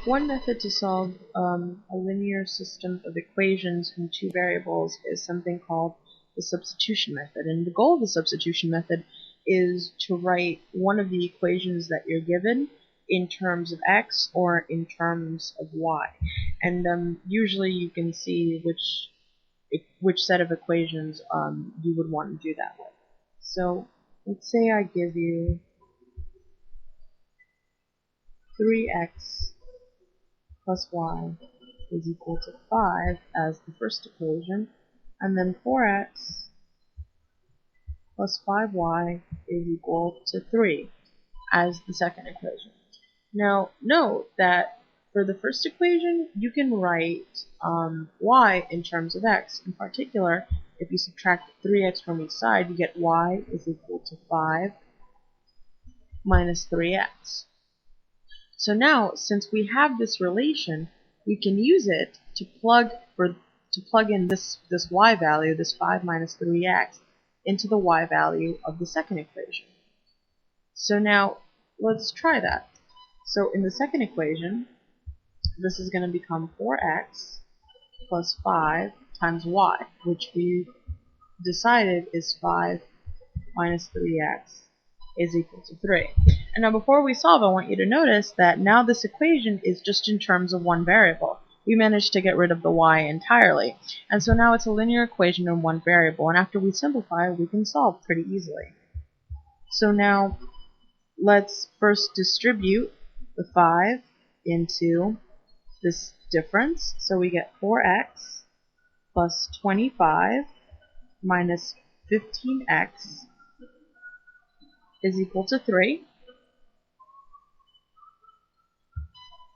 one method to solve a linear system of equations from two variables is something called the substitution method. And the goal of the substitution method is to write one of the equations that you're given in terms of x or in terms of y. And usually you can see which set of equations you would want to do that with. So let's say I give you 3x plus y is equal to 5 as the first equation, and then 4x plus 5y is equal to 3 as the second equation. Now note that for the first equation you can write y in terms of x. In particular, if you subtract 3x from each side, you get y is equal to 5 minus 3x. So now, since we have this relation, we can use it to plug in this y value, this 5 minus 3x, into the y value of the second equation. So now, let's try that. So in the second equation, this is going to become 4x plus 5 times y, which we decided is 5 minus 3x is equal to 3. And now before we solve, I want you to notice that now this equation is just in terms of one variable. We managed to get rid of the y entirely. And so now it's a linear equation in one variable, and after we simplify, we can solve pretty easily. So now let's first distribute the 5 into this difference. So we get 4x plus 25 minus 15x is equal to 3.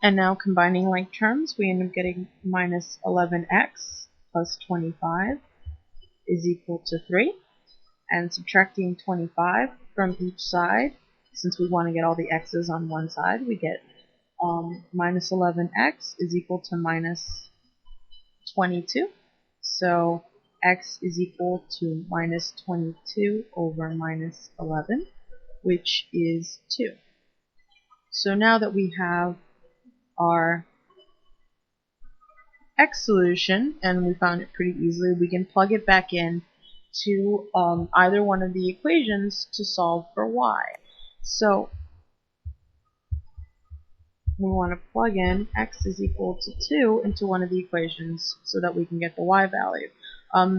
And now combining like terms, we end up getting minus 11x plus 25 is equal to 3. And subtracting 25 from each side, since we want to get all the x's on one side, we get minus 11x is equal to minus 22. So x is equal to minus 22 over minus 11, which is 2. So now that we have our x solution, and we found it pretty easily, we can plug it back in to either one of the equations to solve for y. So we want to plug in x is equal to 2 into one of the equations so that we can get the y value.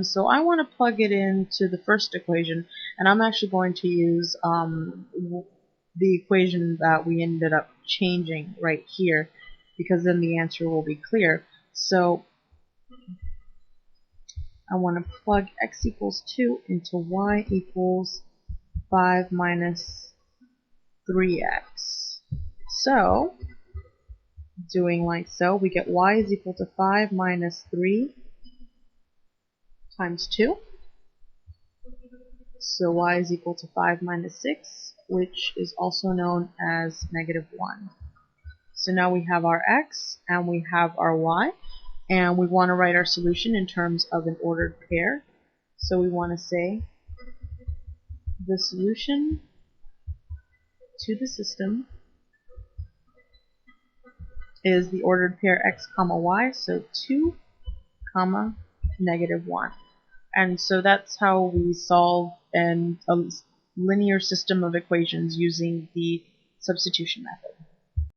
So I want to plug it into the first equation, and I'm actually going to use the equation that we ended up changing right here, because then the answer will be clear. So I want to plug x equals 2 into y equals 5 minus 3x. So, doing like so, we get y is equal to 5 minus 3 times 2. So y is equal to 5 minus 6, which is also known as negative 1. So now we have our x and we have our y, and we want to write our solution in terms of an ordered pair. So we want to say the solution to the system is the ordered pair x comma y, so 2 comma negative 1. And so that's how we solve a linear system of equations using the substitution method.